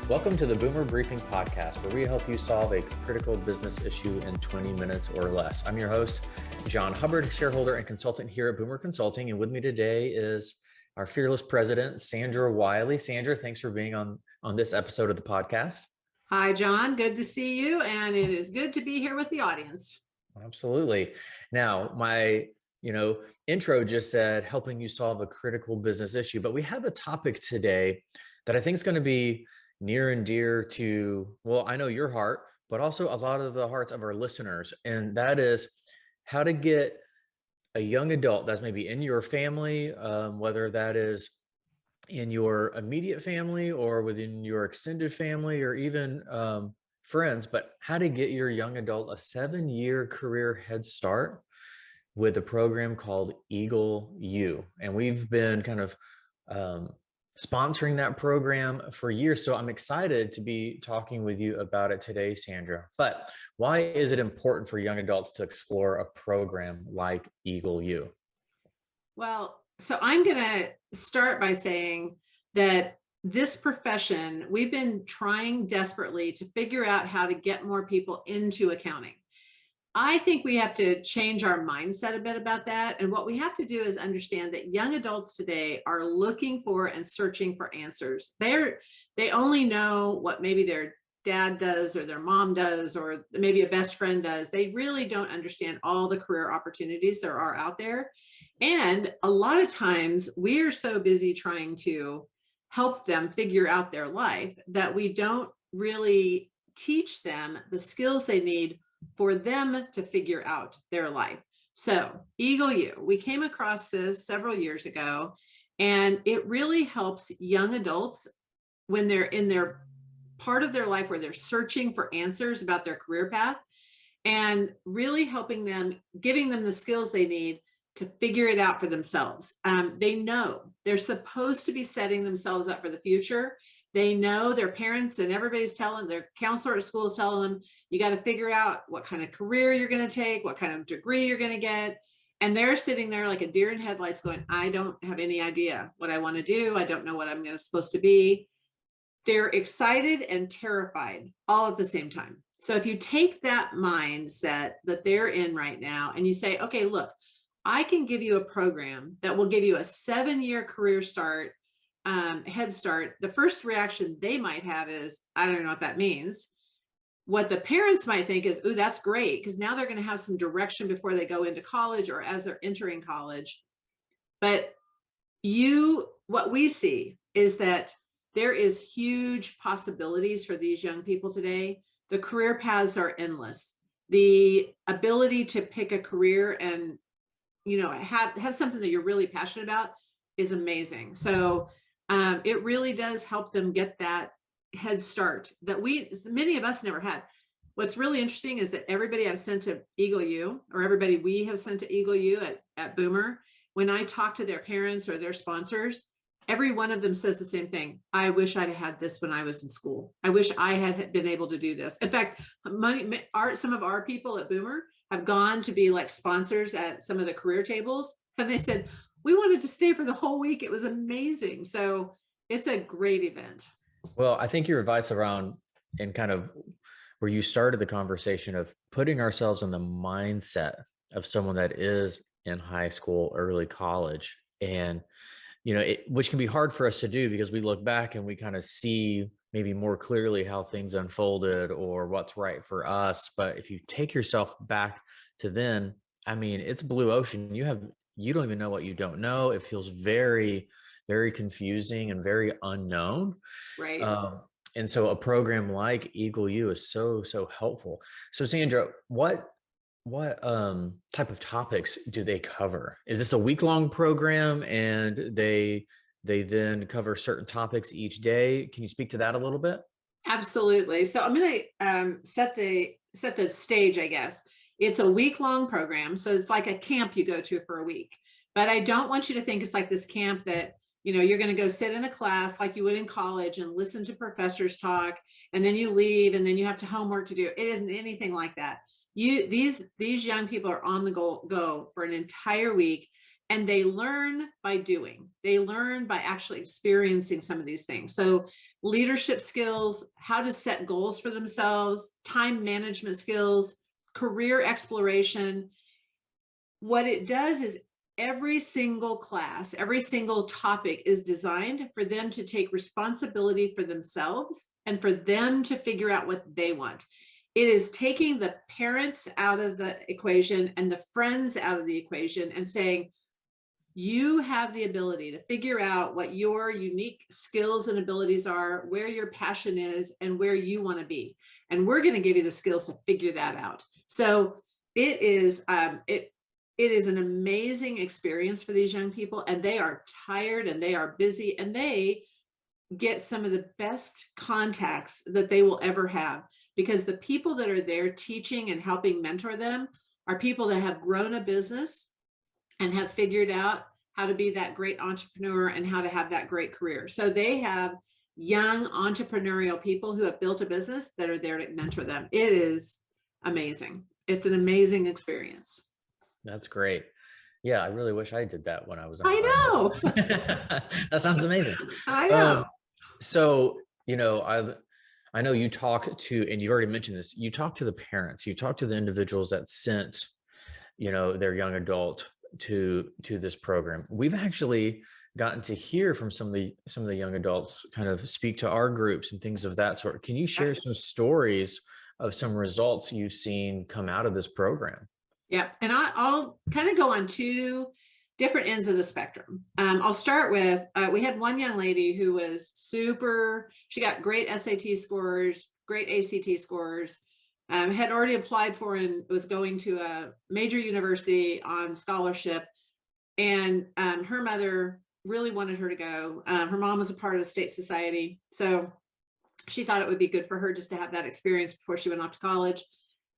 Welcome to the Boomer Briefing Podcast, where we help you solve a critical business issue in 20 minutes or less. I'm your host, Jon Hubbard, shareholder and consultant here at Boomer Consulting. And with me today is our fearless president, Sandra Wiley. Sandra, thanks for being on this episode of the podcast. Hi, John. Good to see you. And it is good to be here with the audience. Absolutely. Now, my intro just said helping you solve a critical business issue, but we have a topic today that I think is going to be near and dear to, well, I know your heart, but also a lot of the hearts of our listeners. And that is how to get a young adult that's maybe in your family, whether that is in your immediate family or within your extended family or even friends, but how to get your young adult a 7-year career head start with a program called Eagle U. And we've been kind of sponsoring that program for years. So I'm excited to be talking with you about it today, Sandra. But why is it important for young adults to explore a program like Eagle U? Well, so I'm going to start by saying that this profession, we've been trying desperately to figure out how to get more people into accounting. I think we have to change our mindset a bit about that. And what we have to do is understand that young adults today are looking for and searching for answers. They only know what maybe their dad does or their mom does, or maybe a best friend does. They really don't understand all the career opportunities there are out there. And a lot of times we are so busy trying to help them figure out their life that we don't really teach them the skills they need for them to figure out their life. So Eagle U, we came across this several years ago, and it really helps young adults when they're in their part of their life where they're searching for answers about their career path, and really helping them, giving them the skills they need to figure it out for themselves. They know they're supposed to be setting themselves up for the future. They know their parents and everybody's telling, their counselor at school is telling them, you got to figure out what kind of career you're going to take, what kind of degree you're going to get. And they're sitting there like a deer in headlights going, I don't have any idea what I want to do. I don't know what I'm supposed to be. They're excited and terrified all at the same time. So if you take that mindset that they're in right now and you say, okay, look, I can give you a program that will give you a 7-year career start, head start. The first reaction they might have is, I don't know what that means. What the parents might think is, ooh, that's great, because now they're going to have some direction before they go into college or as they're entering college. But what we see is that there is huge possibilities for these young people today. The career paths are endless. The ability to pick a career and have something that you're really passionate about is amazing. So it really does help them get that head start that many of us never had. What's really interesting is that everybody I've sent to Eagle U, or everybody we have sent to Eagle U at Boomer, when I talk to their parents or their sponsors, every one of them says the same thing. I wish I'd had this when I was in school. I wish I had been able to do this. In fact, some of our people at Boomer have gone to be like sponsors at some of the career tables. And they said, we wanted to stay for the whole week. It was amazing. So it's a great event. Well, I think your advice around, and kind of where you started the conversation of putting ourselves in the mindset of someone that is in high school, early college, and which can be hard for us to do because we look back and we kind of see maybe more clearly how things unfolded or what's right for us. But if you take yourself back to then, I mean, it's blue ocean. You don't even know what you don't know. It feels very, very confusing and very unknown. Right. And so a program like Eagle U is so, so helpful. So Sandra, what type of topics do they cover? Is this a week-long program and they then cover certain topics each day? Can you speak to that a little bit? Absolutely. So I'm going to set the stage, I guess. It's a week-long program. So it's like a camp you go to for a week. But I don't want you to think it's like this camp that, you're going to go sit in a class like you would in college and listen to professors talk, and then you leave and then you have to homework to do. It isn't anything like that. These young people are on the go for an entire week. And they learn by doing. They learn by actually experiencing some of these things. So leadership skills, how to set goals for themselves, time management skills, career exploration. What it does is every single class, every single topic is designed for them to take responsibility for themselves and for them to figure out what they want. It is taking the parents out of the equation and the friends out of the equation and saying, you have the ability to figure out what your unique skills and abilities are, where your passion is, and where you want to be. And we're going to give you the skills to figure that out. So it is an amazing experience for these young people, and they are tired and they are busy, and they get some of the best contacts that they will ever have, because the people that are there teaching and helping mentor them are people that have grown a business and have figured out how to be that great entrepreneur and how to have that great career. So they have young entrepreneurial people who have built a business that are there to mentor them. It is amazing. It's an amazing experience. That's great. Yeah, I really wish I did that when I was in I high know. school. That sounds amazing. I know. So, I know you talk to, and you've already mentioned this, you talk to the parents, you talk to the individuals that sent, their young adult to this program. We've actually gotten to hear from some of the young adults kind of speak to our groups and things of that sort. Can you share some stories of some results you've seen come out of this program? Yeah, and I'll kind of go on two different ends of the spectrum. I'll start with, we had one young lady who was she got great SAT scores, great ACT scores, had already applied for and was going to a major university on scholarship. And her mother really wanted her to go. Her mom was a part of the state society. So she thought it would be good for her just to have that experience before she went off to college.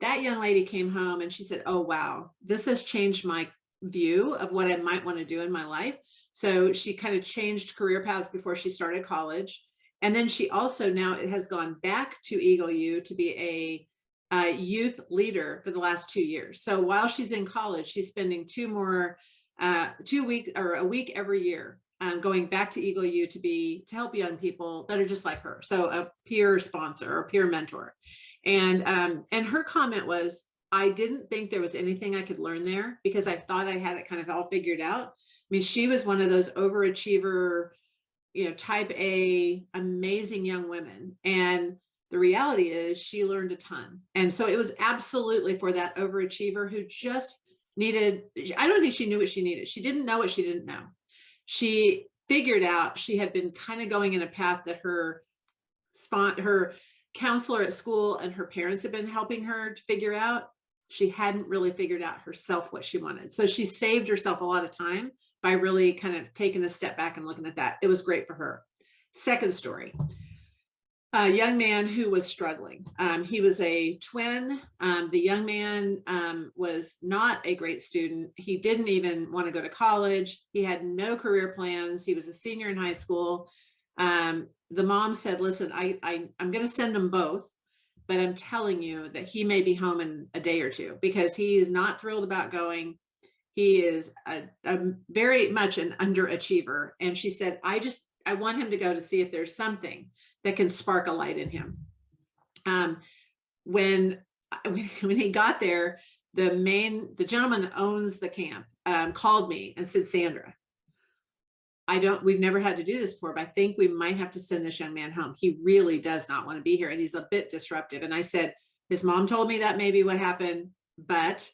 That young lady came home and she said, oh, wow, this has changed my view of what I might want to do in my life. So she kind of changed career paths before she started college. And then she also now has gone back to Eagle U to be a youth leader for the last 2 years. So while she's in college, she's spending a week every year going back to Eagle U to help young people that are just like her. So a peer sponsor or peer mentor. And her comment was, I didn't think there was anything I could learn there because I thought I had it kind of all figured out. I mean, she was one of those overachiever, type A, amazing young women. And the reality is she learned a ton. And so it was absolutely for that overachiever who just needed, I don't think she knew what she needed. She didn't know what she didn't know. She figured out she had been kind of going in a path that her counselor at school and her parents had been helping her to figure out. She hadn't really figured out herself what she wanted. So she saved herself a lot of time by really kind of taking a step back and looking at that. It was great for her. Second story, a young man who was struggling. He was a twin. The young man was not a great student. He didn't even want to go to college. He had no career plans. He was a senior in high school. The mom said, listen, I'm going to send them both, but I'm telling you that he may be home in a day or two because he is not thrilled about going. He is a very much an underachiever. And she said, I want him to go to see if there's something that can spark a light in him. When he got there, the gentleman that owns the camp called me and said, Sandra, we've never had to do this before, but I think we might have to send this young man home. He really does not want to be here. And he's a bit disruptive. And I said, his mom told me that may be what happened, but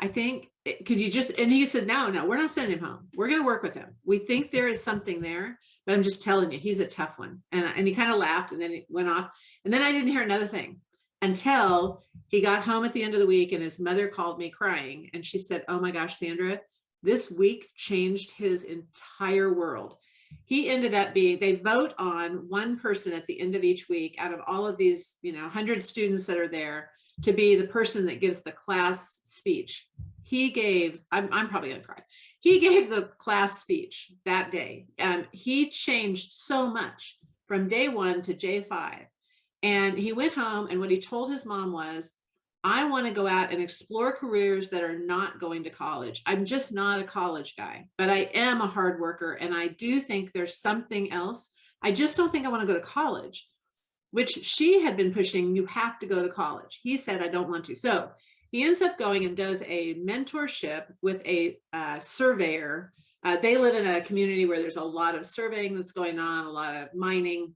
I think, could you just, and he said, no, we're not sending him home. We're going to work with him. We think there is something there, but I'm just telling you, he's a tough one. And he kind of laughed and then he went off. And then I didn't hear another thing until he got home at the end of the week and his mother called me crying. And she said, oh my gosh, Sandra, this week changed his entire world. He ended up they vote on one person at the end of each week out of all of these, 100 students that are there to be the person that gives the class speech. He gave, I'm probably gonna cry. He gave the class speech that day. He changed so much from day one to J5. And he went home and what he told his mom was, I want to go out and explore careers that are not going to college. I'm just not a college guy, but I am a hard worker. And I do think there's something else. I just don't think I want to go to college, which she had been pushing. You have to go to college. He said, I don't want to. So he ends up going and does a mentorship with a surveyor. They live in a community where there's a lot of surveying that's going on, a lot of mining.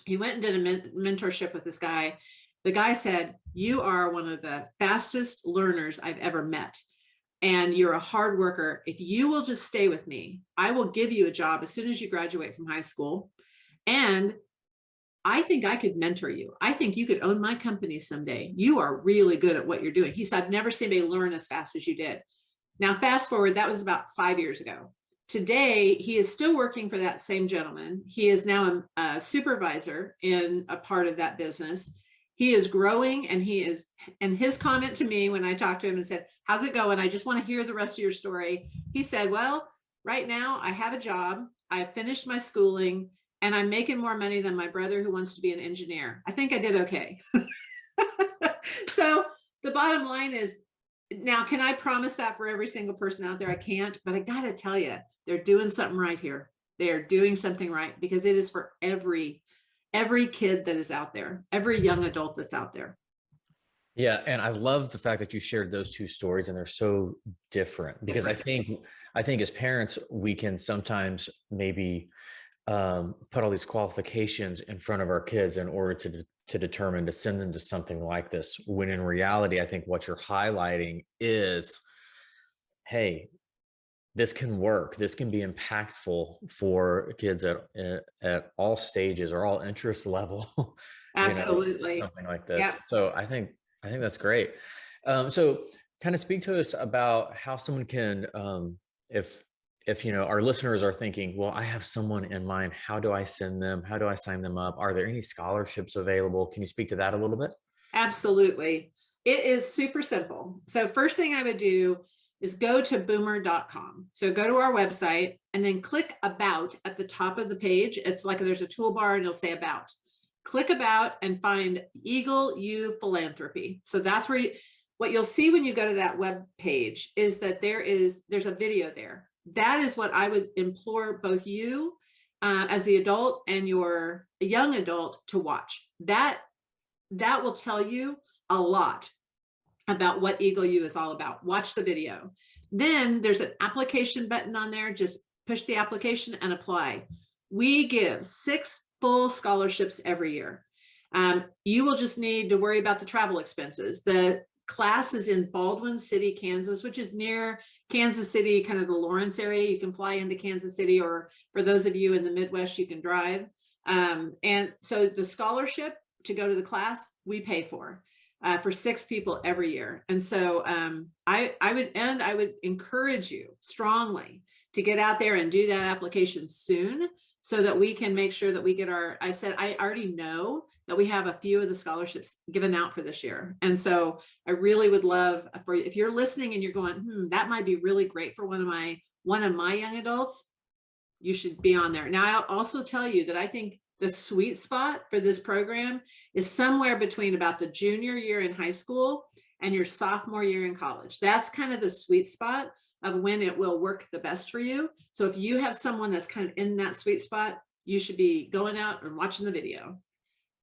He went and did a mentorship with this guy. The guy said, you are one of the fastest learners I've ever met. And you're a hard worker. If you will just stay with me, I will give you a job as soon as you graduate from high school. And I think I could mentor you. I think you could own my company someday. You are really good at what you're doing. He said, I've never seen anybody learn as fast as you did. Now, fast forward, that was about 5 years ago. Today, he is still working for that same gentleman. He is now a supervisor in a part of that business. He is growing, and his comment to me when I talked to him and said, how's it going? I just want to hear the rest of your story. He said, well, right now I have a job. I finished my schooling, and I'm making more money than my brother who wants to be an engineer. I think I did okay. So the bottom line is, now, can I promise that for every single person out there? I can't, but I got to tell you, they're doing something right here. They're doing something right, because it is for every kid that is out there, every young adult that's out there. Yeah. And I love the fact that you shared those two stories, and they're so different, because I think as parents, we can sometimes maybe put all these qualifications in front of our kids in order to determine to send them to something like this, when in reality, I think what you're highlighting is, hey, this can work. This can be impactful for kids at all stages or all interest level. Absolutely. Something like this. Yeah. So I think that's great. So kind of speak to us about how someone can, if our listeners are thinking, well, I have someone in mind, how do I send them? How do I sign them up? Are there any scholarships available? Can you speak to that a little bit? Absolutely. It is super simple. So first thing I would do is go to boomer.com. So go to our website and then click about at the top of the page. It's like there's a toolbar and it'll say about. Click about and find Eagle U Philanthropy. So that's where what you'll see when you go to that web page is that there's a video there. That is what I would implore both you as the adult and your young adult to watch. That will tell you a lot about what Eagle U is all about. Watch the video. Then there's an application button on there. Just push the application and apply. We give 6 full scholarships every year. You will just need to worry about the travel expenses. The class is in Baldwin City, Kansas, which is near Kansas City, kind of the Lawrence area. You can fly into Kansas City, or for those of you in the Midwest, you can drive. And so the scholarship to go to the class, we pay for 6 people every year. And so I would encourage you strongly to get out there and do that application soon, so that we can make sure that we get I already know that we have a few of the scholarships given out for this year. And so I really would love if you're listening and you're going, that might be really great for one of my young adults, you should be on there. Now, I'll also tell you that I think the sweet spot for this program is somewhere between about the junior year in high school and your sophomore year in college. That's kind of the sweet spot of when it will work the best for you. So if you have someone that's kind of in that sweet spot, you should be going out and watching the video.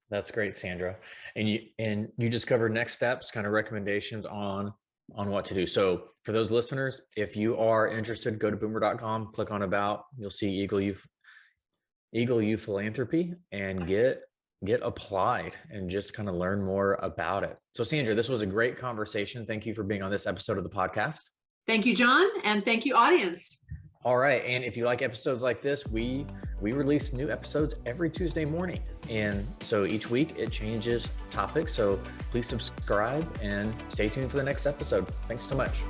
That's great, Sandra. And you just covered next steps, kind of recommendations on what to do. So for those listeners, if you are interested, go to boomer.com, click on about, you'll see Eagle U Philanthropy, and get applied and just kind of learn more about it. So Sandra, this was a great conversation. Thank you for being on this episode of the podcast. Thank you, John. And thank you, audience. All right. And if you like episodes like this, we release new episodes every Tuesday morning. And so each week it changes topics. So please subscribe and stay tuned for the next episode. Thanks so much.